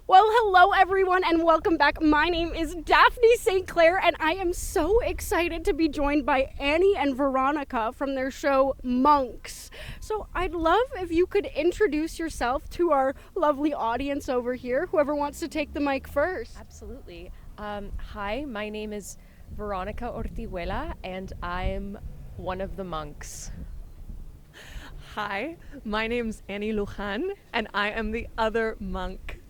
Well, hello everyone and welcome back. My name is Daphne St. Clair and I am so excited to be joined by Annie and Veronica from their show MONKS. So I'd love if you could introduce yourself to our lovely audience over here, whoever wants to take the mic first. Absolutely. Hi, my name is Veronica Hortigu and I'm one of the monks. Hi, my name's Annie Lujan, and I am the other monk.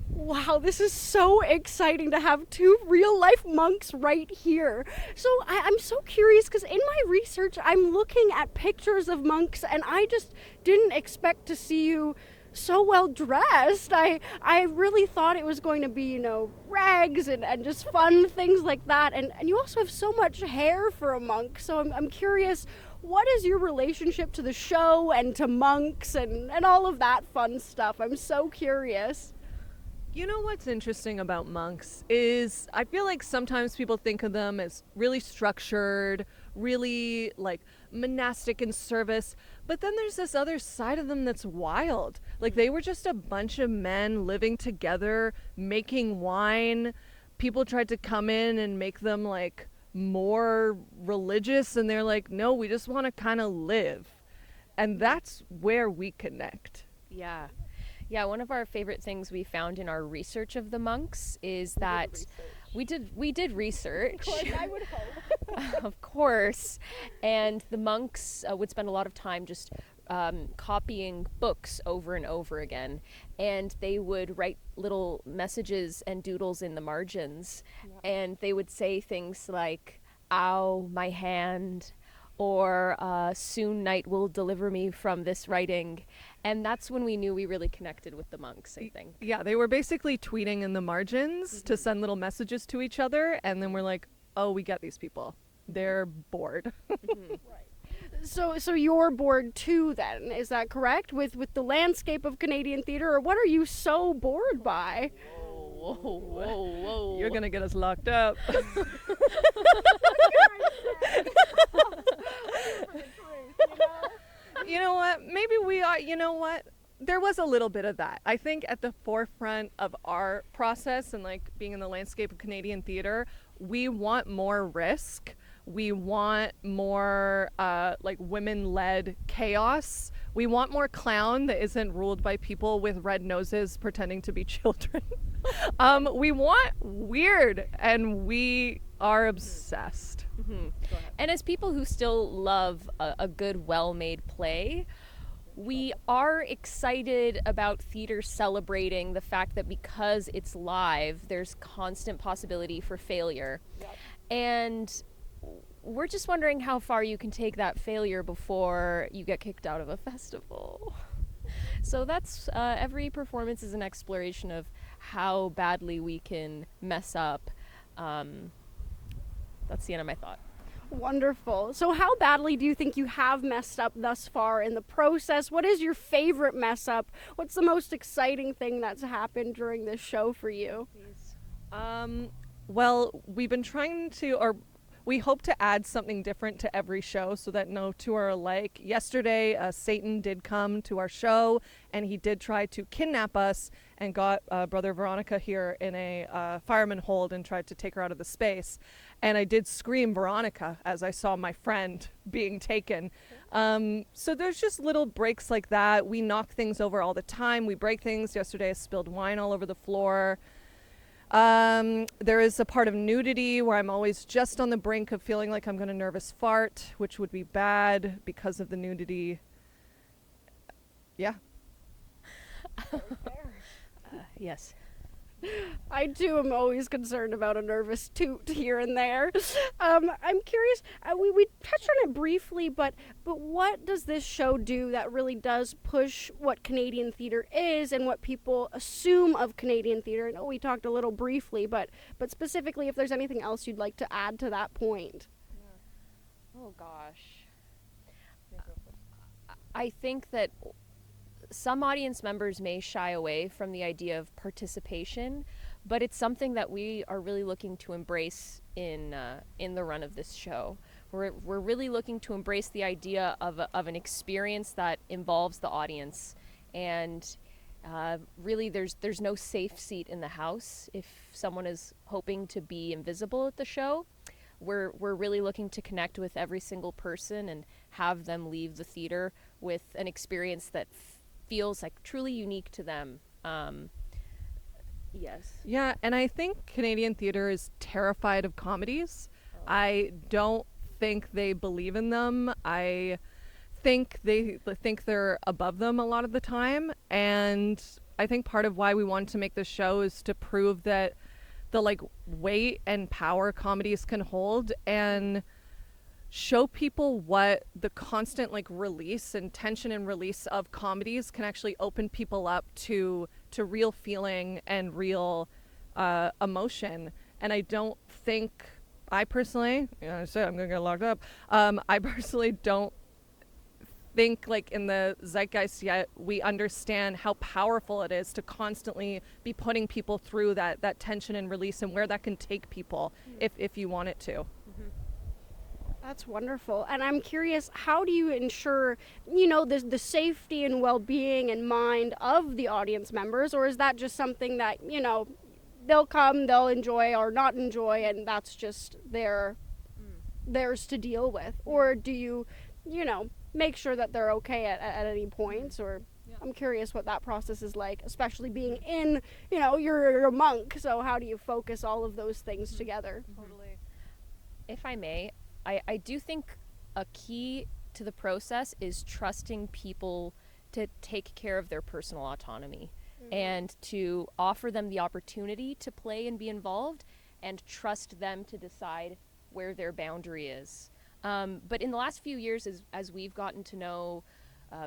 Wow, this is so exciting to have two real-life monks right here. So I'm so curious because in my research, I'm looking at pictures of monks and I just didn't expect to see you so well dressed. I really thought it was going to be, rags and just fun things like that. And you also have so much hair for a monk. So I'm curious, what is your relationship to the show and to monks and all of that fun stuff? I'm so curious. You know what's interesting about monks is I feel like sometimes people think of them as really structured, really like monastic in service, but then there's this other side of them that's wild. Like they were just a bunch of men living together, making wine. People tried to come in and make them like more religious, and they're like, no, we just want to kind of live. And that's where we connect. Yeah, one of our favorite things we found in our research of the monks is that we did research. Of course, I would hope. Of course. And the monks would spend a lot of time just copying books over and over again. And they would write little messages and doodles in the margins. Yeah. And they would say things like, ow, my hand, or soon night will deliver me from this writing. And that's when we knew we really connected with the monks, I think. Yeah, they were basically tweeting in the margins to send little messages to each other, and then we're like, oh, we get these people. They're bored. Right. So you're bored too then, is that correct? With the landscape of Canadian theatre, or what are you so bored by? Whoa. You're gonna get us locked up. You know what? Maybe we are. You know what? There was a little bit of that. I think at the forefront of our process and like being in the landscape of Canadian theater, we want more risk. We want more like women-led chaos. We want more clown that isn't ruled by people with red noses pretending to be children. We want weird, and we are obsessed. Mm-hmm. And as people who still love a good, well-made play, we are excited about theater celebrating the fact that because it's live, there's constant possibility for failure. Yep. And we're just wondering how far you can take that failure before you get kicked out of a festival. So that's every performance is an exploration of how badly we can mess up. That's the end of my thought. Wonderful. So how badly do you think you have messed up thus far in the process? What is your favorite mess up? What's the most exciting thing that's happened during this show for you? Well, we've been trying to, or we hope to add something different to every show so that no two are alike. Yesterday, Satan did come to our show, and he did try to kidnap us and got Brother Veronica here in a fireman hold and tried to take her out of the space. And I did scream Veronica as I saw my friend being taken. So there's just little breaks like that. We knock things over all the time. We break things. Yesterday I spilled wine all over the floor. There is a part of nudity where I'm always just on the brink of feeling like I'm going to nervous fart, which would be bad because of the nudity. Yeah. Yes. I too am always concerned about a nervous toot here and there. I'm curious, we touched on it briefly, but what does this show do that really does push what Canadian theatre is and what people assume of Canadian theatre? I know we talked a little briefly, but specifically if there's anything else you'd like to add to that point. Oh gosh. I think that some audience members may shy away from the idea of participation, but it's something that we are really looking to embrace in the run of this show. We're really looking to embrace the idea of an experience that involves the audience, and Really, there's no safe seat in the house. If someone is hoping to be invisible at the show, we're really looking to connect with every single person and have them leave the theater with an experience that feels like truly unique to them. Yes. Yeah, and I think Canadian theater is terrified of comedies. I don't think they believe in them. I think they think they're above them a lot of the time, and I think part of why we wanted to make this show is to prove that the like weight and power comedies can hold, and show people what the constant like release and tension and release of comedies can actually open people up to real feeling and real emotion. And I don't think, I personally, I say I'm gonna get locked up, I personally don't think like in the zeitgeist yet we understand how powerful it is to constantly be putting people through that tension and release, and where that can take people if you want it to. That's wonderful. And I'm curious, how do you ensure, the safety and well-being and mind of the audience members? Or is that just something that, they'll come, they'll enjoy or not enjoy, and that's just theirs to deal with? Or do you, make sure that they're okay at any points? Or I'm curious what that process is like, especially being in, you're a monk. So how do you focus all of those things together? Totally. If I may, I do think a key to the process is trusting people to take care of their personal autonomy and to offer them the opportunity to play and be involved, and trust them to decide where their boundary is. But in the last few years, as we've gotten to know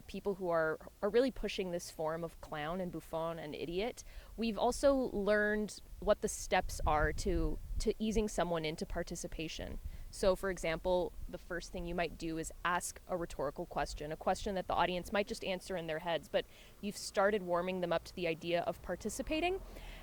people who are really pushing this form of clown and bouffon and idiot, we've also learned what the steps are to easing someone into participation. So, for example, the first thing you might do is ask a rhetorical question, a question that the audience might just answer in their heads, but you've started warming them up to the idea of participating.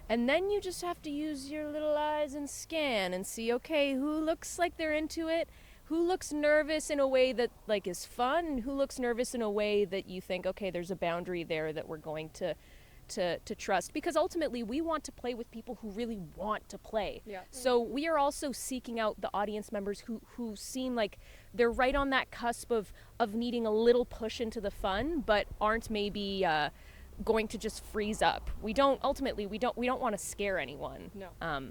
And then you just have to use your little eyes and scan and see, okay, who looks like they're into it? Who looks nervous in a way that like is fun? And who looks nervous in a way that you think, okay, there's a boundary there that we're going to trust, because ultimately we want to play with people who really want to play. Yeah. So we are also seeking out the audience members who seem like they're right on that cusp of needing a little push into the fun, but aren't maybe going to just freeze up. We don't want to scare anyone. No.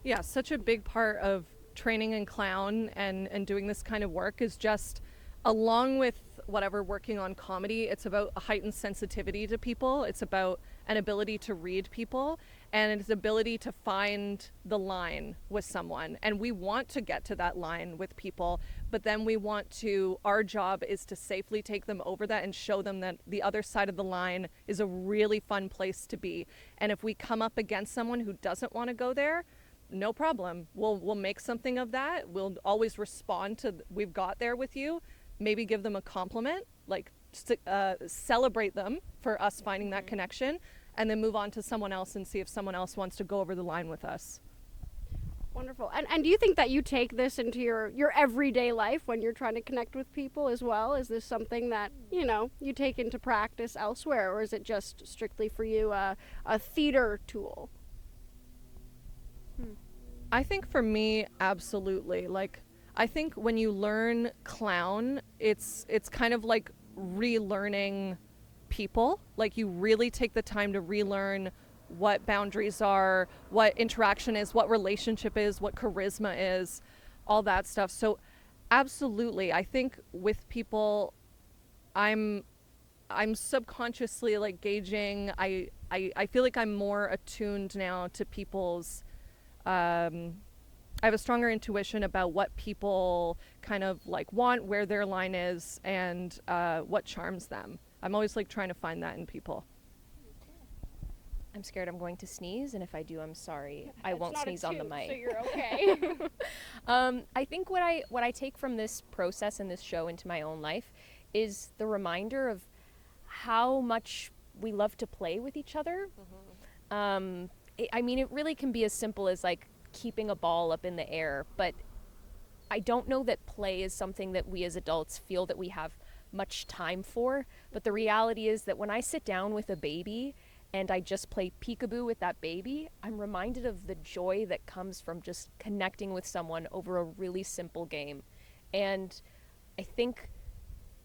Yeah, such a big part of training in clown and doing this kind of work is just, along with whatever working on comedy, it's about a heightened sensitivity to people. It's about an ability to read people, and its ability to find the line with someone. And we want to get to that line with people, but then our job is to safely take them over that and show them that the other side of the line is a really fun place to be. And if we come up against someone who doesn't want to go there, no problem. We'll make something of that. We'll always respond to, we've got there with you. Maybe give them a compliment, like celebrate them for us finding that connection, and then move on to someone else and see if someone else wants to go over the line with us. Wonderful. And do you think that you take this into your everyday life when you're trying to connect with people as well? Is this something that, you take into practice elsewhere, or is it just strictly for you a theater tool? I think for me, absolutely. Like, I think when you learn clown, it's kind of like relearning people. Like, you really take the time to relearn what boundaries are, what interaction is, what relationship is, what charisma is, all that stuff. So absolutely, I think with people, I'm subconsciously like gauging. I feel like I'm more attuned now to people's I have a stronger intuition about what people kind of like want, where their line is, and what charms them. I'm always like trying to find that in people. I'm scared I'm going to sneeze, and if I do, I'm sorry. I won't sneeze on the mic. So you're okay. I think what I take from this process and this show into my own life is the reminder of how much we love to play with each other. It really can be as simple as like keeping a ball up in the air, but I don't know that play is something that we as adults feel that we have much time for. But the reality is that when I sit down with a baby and I just play peekaboo with that baby, I'm reminded of the joy that comes from just connecting with someone over a really simple game. And I think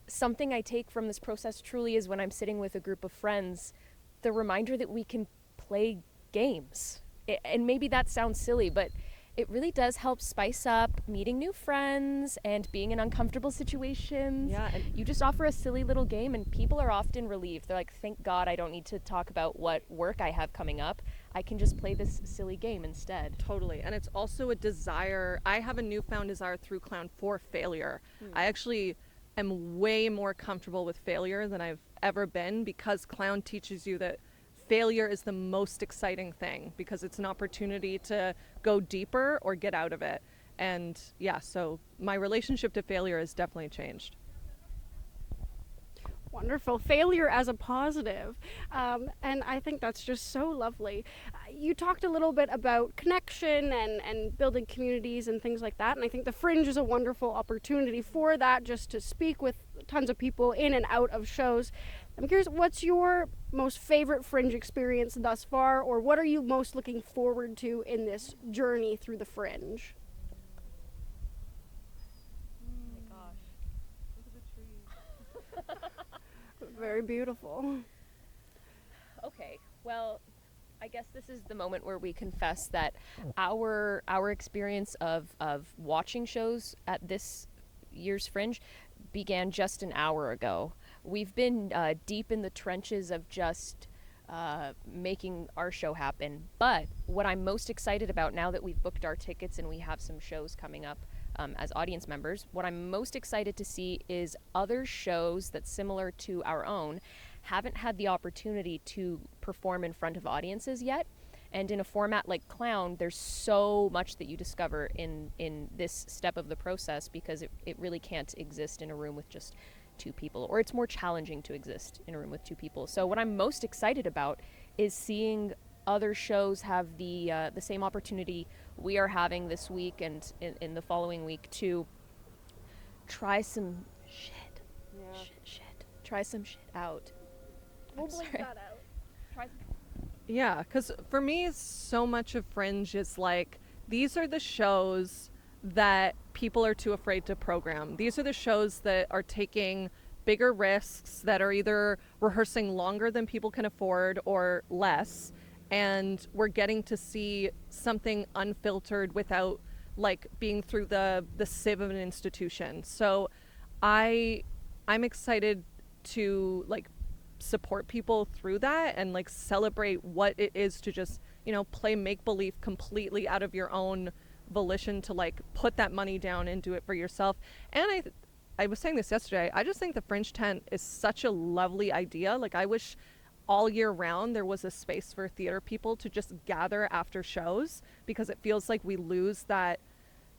something I take from this process truly is when I'm sitting with a group of friends, the reminder that we can play games. And maybe that sounds silly, but it really does help spice up meeting new friends and being in uncomfortable situations. Yeah, and you just offer a silly little game and people are often relieved. They're like, thank God I don't need to talk about what work I have coming up. I can just play this silly game instead. totally. And it's also a desire. I have a newfound desire through Clown for failure. I actually am way more comfortable with failure than I've ever been, because Clown teaches you that failure is the most exciting thing, because it's an opportunity to go deeper or get out of it. And yeah, so my relationship to failure has definitely changed. Wonderful. Failure as a positive. And I think that's just so lovely. You talked a little bit about connection and building communities and things like that. And I think the Fringe is a wonderful opportunity for that, just to speak with tons of people in and out of shows. I'm curious, what's your most favorite Fringe experience thus far, or what are you most looking forward to in this journey through the Fringe? Oh my gosh. Look at the trees. Very beautiful. Okay, well, I guess this is the moment where we confess that our experience of watching shows at this year's Fringe began just an hour ago. We've been deep in the trenches of just making our show happen. But what I'm most excited about now that we've booked our tickets and we have some shows coming up as audience members, what I'm most excited to see is other shows that, similar to our own, haven't had the opportunity to perform in front of audiences yet. And in a format like Clown, there's so much that you discover in this step of the process, because it really can't exist in a room with just two people, or it's more challenging to exist in a room with two people. So what I'm most excited about is seeing other shows have the same opportunity we are having this week and in the following week to try some shit. Try some shit out. We'll I'm bleep sorry. that out. Try some Yeah, because for me, so much of Fringe is like, these are the shows that people are too afraid to program. These are the shows that are taking bigger risks, that are either rehearsing longer than people can afford or less. And we're getting to see something unfiltered without like being through the sieve of an institution. So I'm excited to like support people through that and like celebrate what it is to just, play make-believe completely out of your own volition, to like put that money down and do it for yourself. And I was saying this yesterday, I just think the Fringe tent is such a lovely idea. Like, I wish all year round there was a space for theater people to just gather after shows, because it feels like we lose that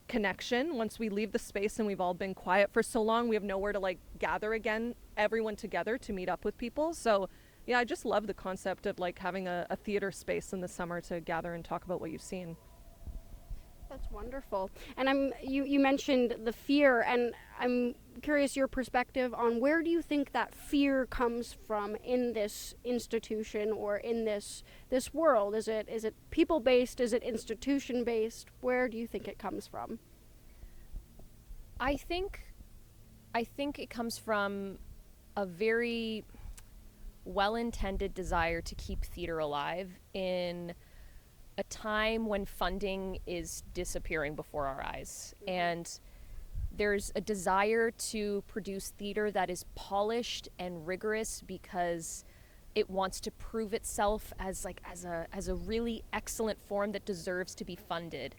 connection once we leave the space and we've all been quiet for so long. We have nowhere to like gather again, everyone together to meet up with people. So yeah, I just love the concept of like having a theater space in the summer to gather and talk about what you've seen. That's wonderful. And you mentioned the fear, and I'm curious your perspective on where do you think that fear comes from in this institution or in this world? Is it people based? Is it institution based? Where do you think it comes from? I think it comes from a very well-intended desire to keep theater alive in a time when funding is disappearing before our eyes. And there's a desire to produce theater that is polished and rigorous because it wants to prove itself as a really excellent form that deserves to be funded.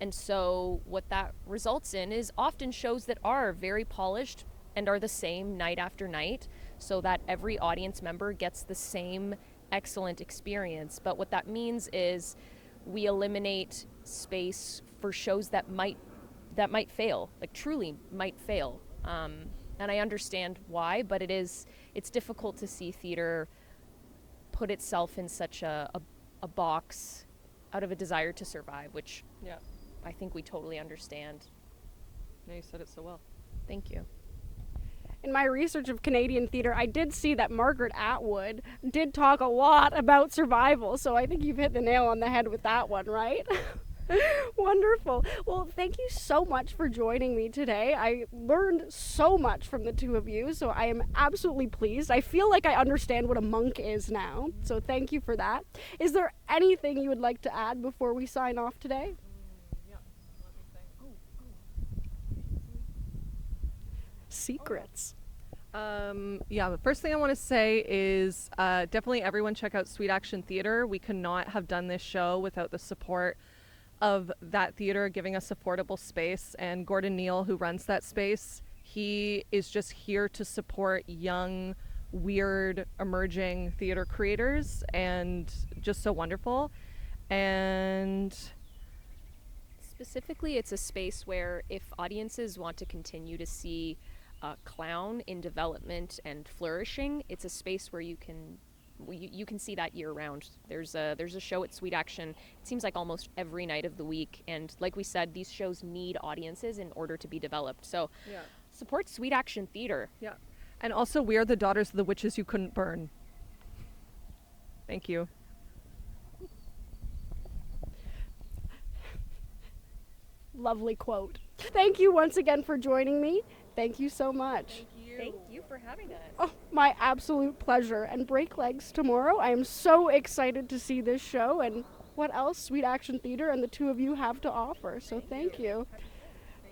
And so what that results in is often shows that are very polished and are the same night after night, so that every audience member gets the same excellent experience. But what that means is we eliminate space for shows that might fail, like truly might fail. And I understand why, but it's difficult to see theater put itself in such a box out of a desire to survive, which Yeah. I think we totally understand. No, you said it so well. Thank you. in my research of Canadian theatre, I did see that Margaret Atwood did talk a lot about survival, so I think you've hit the nail on the head with that one, right? Wonderful. Well, thank you so much for joining me today. I learned so much from the two of you, so I am absolutely pleased. I feel like I understand what a monk is now, so thank you for that. Is there anything you would like to add before we sign off today? Secrets. The first thing I want to say is definitely everyone check out Sweet Action Theatre. We could not have done this show without the support of that theater giving us affordable space, and Gordon Neal, who runs that space, he is just here to support young, weird, emerging theater creators, and just so wonderful. And specifically, it's a space where if audiences want to continue to see clown in development and flourishing, it's a space where you can see that year round. There's a show at Sweet Action, it seems like almost every night of the week, and like we said, these shows need audiences in order to be developed. So support Sweet Action Theatre. Yeah. And also, we are the daughters of the witches you couldn't burn. Thank you. Lovely quote. Thank you once again for joining me. Thank you so much. Thank you for having us. Oh, my absolute pleasure. And break legs tomorrow. I am so excited to see this show and what else Sweet Action Theatre and the two of you have to offer. So thank you.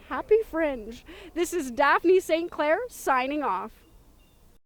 Happy Fringe. This is Daphne St. Clair signing off.